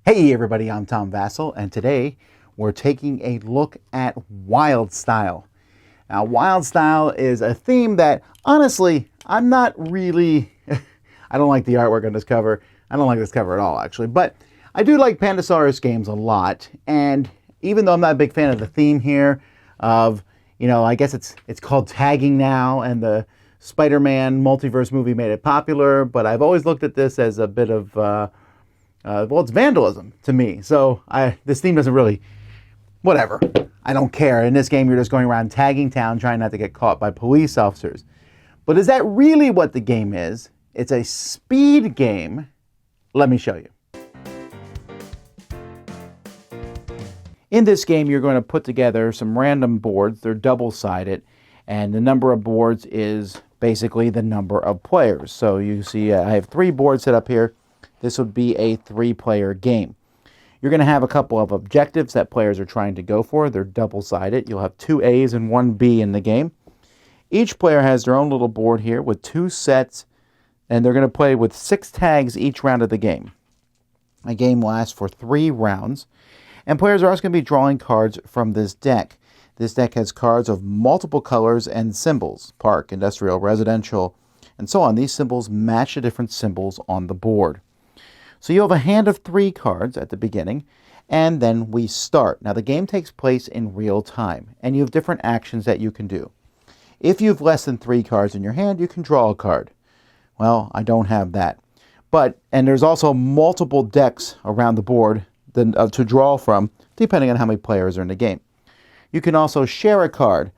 Hey everybody, I'm Tom Vasel, and today we're taking a look at WildStyle. Now, WildStyle is a theme that, honestly, I'm not really, I don't like the artwork on this cover. I don't like this cover at all, actually, but I do like Pandasaurus games a lot, and even though I'm not a big fan of the theme here of, I guess it's called tagging now, and the Spider-Man multiverse movie made it popular, but I've always looked at this as a bit of, well, it's vandalism to me. So this theme doesn't really, whatever. I don't care. In this game, you're just going around tagging town, trying not to get caught by police officers. But is that really what the game is? It's a speed game. Let me show you. In this game, you're going to put together some random boards. They're double-sided, and the number of boards is basically the number of players. So you see, I have 3 boards set up here. This would be a 3-player game. You're going to have a couple of objectives that players are trying to go for. They're double-sided. You'll have 2 A's and 1 B in the game. Each player has their own little board here with 2 sets, and they're going to play with 6 tags each round of the game. A game lasts for 3 rounds, and players are also going to be drawing cards from this deck. This deck has cards of multiple colors and symbols: park, industrial, residential, and so on. These symbols match the different symbols on the board. So you have a hand of 3 cards at the beginning, and then we start. Now the game takes place in real time, and you have different actions that you can do. If you have less than 3 cards in your hand, you can draw a card. Well, I don't have that. And there's also multiple decks around the board to draw from, depending on how many players are in the game. You can also share a card.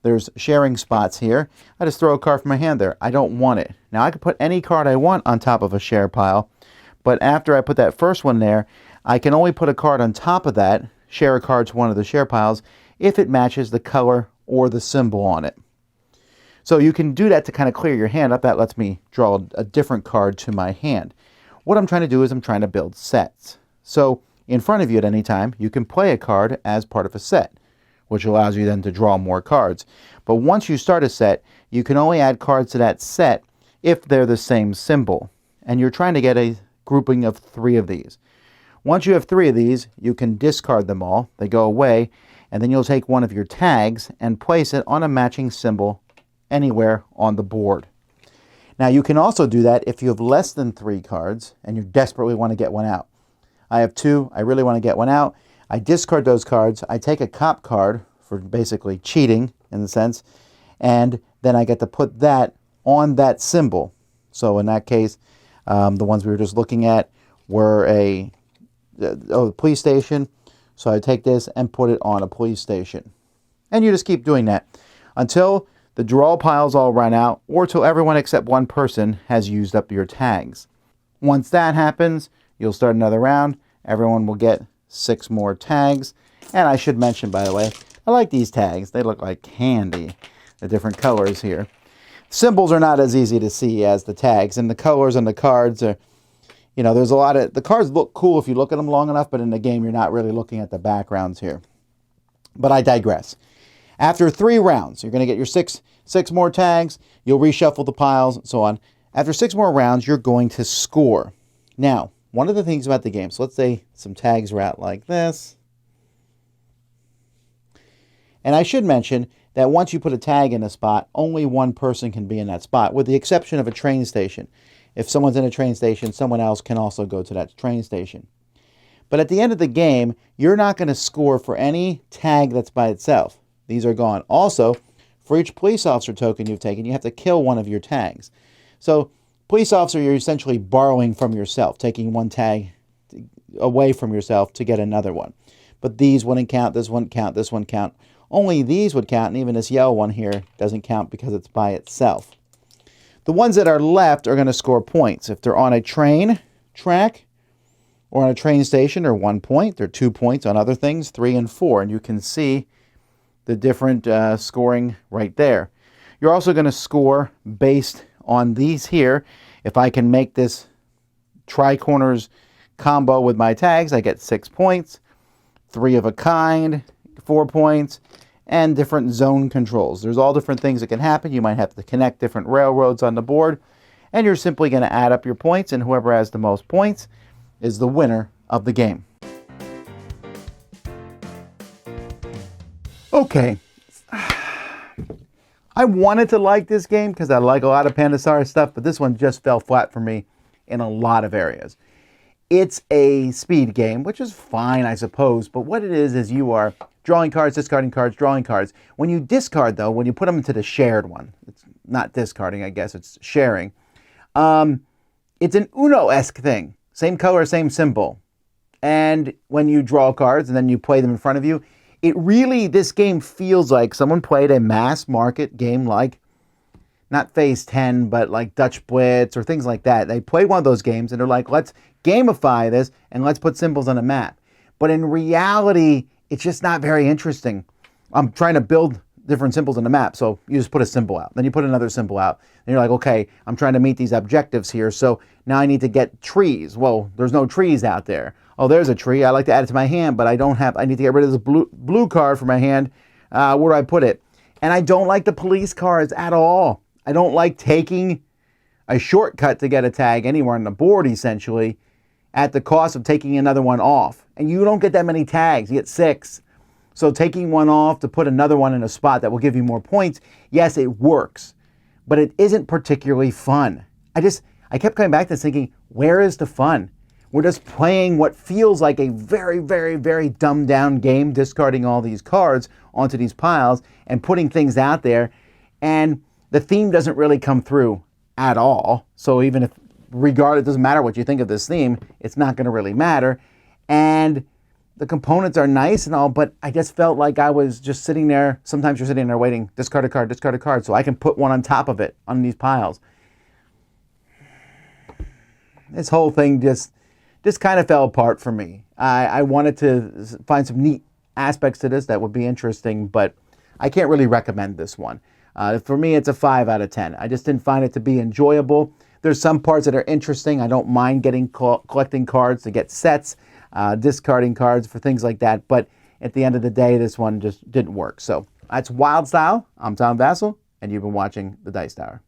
There's sharing spots here. I just throw a card from my hand there. I don't want it. Now I can put any card I want on top of a share pile, but after I put that first one there, I can only put a card on top of that, share a card to one of the share piles, if it matches the color or the symbol on it. So you can do that to kind of clear your hand up. That lets me draw a different card to my hand. What I'm trying to do is I'm trying to build sets. So in front of you at any time, you can play a card as part of a set, which allows you then to draw more cards. But once you start a set, you can only add cards to that set if they're the same symbol. And you're trying to get a grouping of 3 of these. Once you have 3 of these, you can discard them all. They go away, and then you'll take one of your tags and place it on a matching symbol anywhere on the board. Now you can also do that if you have less than 3 cards and you desperately want to get one out. I have 2. I really want to get one out. I discard those cards. I take a cop card for basically cheating in the sense, and then I get to put that on that symbol. So in that case, the ones we were just looking at were a police station. So I take this and put it on a police station. And you just keep doing that until the draw piles all run out, or till everyone except one person has used up your tags. Once that happens, you'll start another round. Everyone will get 6 more tags. And I should mention, by the way, I like these tags. They look like candy, the different colors here. Symbols are not as easy to see as the tags, and the colors on the cards are, there's a lot of, the cards look cool if you look at them long enough, but in the game you're not really looking at the backgrounds here. But I digress. After 3 rounds, you're going to get your six more tags, you'll reshuffle the piles, and so on. After 6 more rounds, you're going to score. Now, one of the things about the game, so let's say some tags are out like this. And I should mention that once you put a tag in a spot, only one person can be in that spot, with the exception of a train station. If someone's in a train station, someone else can also go to that train station. But at the end of the game, you're not going to score for any tag that's by itself. These are gone. Also, for each police officer token you've taken, you have to kill one of your tags. So, police officer, you're essentially borrowing from yourself, taking one tag away from yourself to get another one. But these wouldn't count, this wouldn't count, this wouldn't count. Only these would count, and even this yellow one here doesn't count because it's by itself. The ones that are left are going to score points. If they're on a train track or on a train station, they're 1 point. They're 2 points on other things, 3 and 4. And you can see the different scoring right there. You're also going to score based on these here. If I can make this tri-corners combo with my tags, I get 6 points. 3 of a kind, 4 points, and different zone controls. There's all different things that can happen. You might have to connect different railroads on the board, and you're simply going to add up your points, and whoever has the most points is the winner of the game. Okay. I wanted to like this game because I like a lot of Pandasaurus stuff, but this one just fell flat for me in a lot of areas. It's a speed game, which is fine, I suppose, but what it is you are drawing cards, discarding cards, drawing cards. When you discard, though, when you put them into the shared one, it's not discarding, I guess, it's sharing. It's an Uno-esque thing. Same color, same symbol. And when you draw cards and then you play them in front of you, this game feels like someone played a mass market game like, not Phase 10, but like Dutch Blitz or things like that. They play one of those games and they're like, let's gamify this and let's put symbols on a map. But in reality, it's just not very interesting. I'm trying to build different symbols on the map. So you just put a symbol out. Then you put another symbol out. And you're like, okay, I'm trying to meet these objectives here. So now I need to get trees. Well, there's no trees out there. Oh, there's a tree. I like to add it to my hand, but I need to get rid of this blue card from my hand. Where do I put it? And I don't like the police cards at all. I don't like taking a shortcut to get a tag anywhere on the board, essentially, at the cost of taking another one off. And you don't get that many tags. You get 6. So taking one off to put another one in a spot that will give you more points, yes, it works. But it isn't particularly fun. I kept coming back to thinking, where is the fun? We're just playing what feels like a very, very, very dumbed down game, discarding all these cards onto these piles and putting things out there. And the theme doesn't really come through at all. So even if, it doesn't matter what you think of this theme, it's not going to really matter. And the components are nice and all, but I just felt like I was just sitting there. Sometimes you're sitting there waiting, discard a card, so I can put one on top of it on these piles. This whole thing just kind of fell apart for me. I wanted to find some neat aspects to this that would be interesting, but I can't really recommend this one. For me, it's a 5 out of 10. I just didn't find it to be enjoyable. There's some parts that are interesting. I don't mind collecting cards to get sets, discarding cards for things like that. But at the end of the day, this one just didn't work. So that's WildStyle. I'm Tom Vasel, and you've been watching The Dice Tower.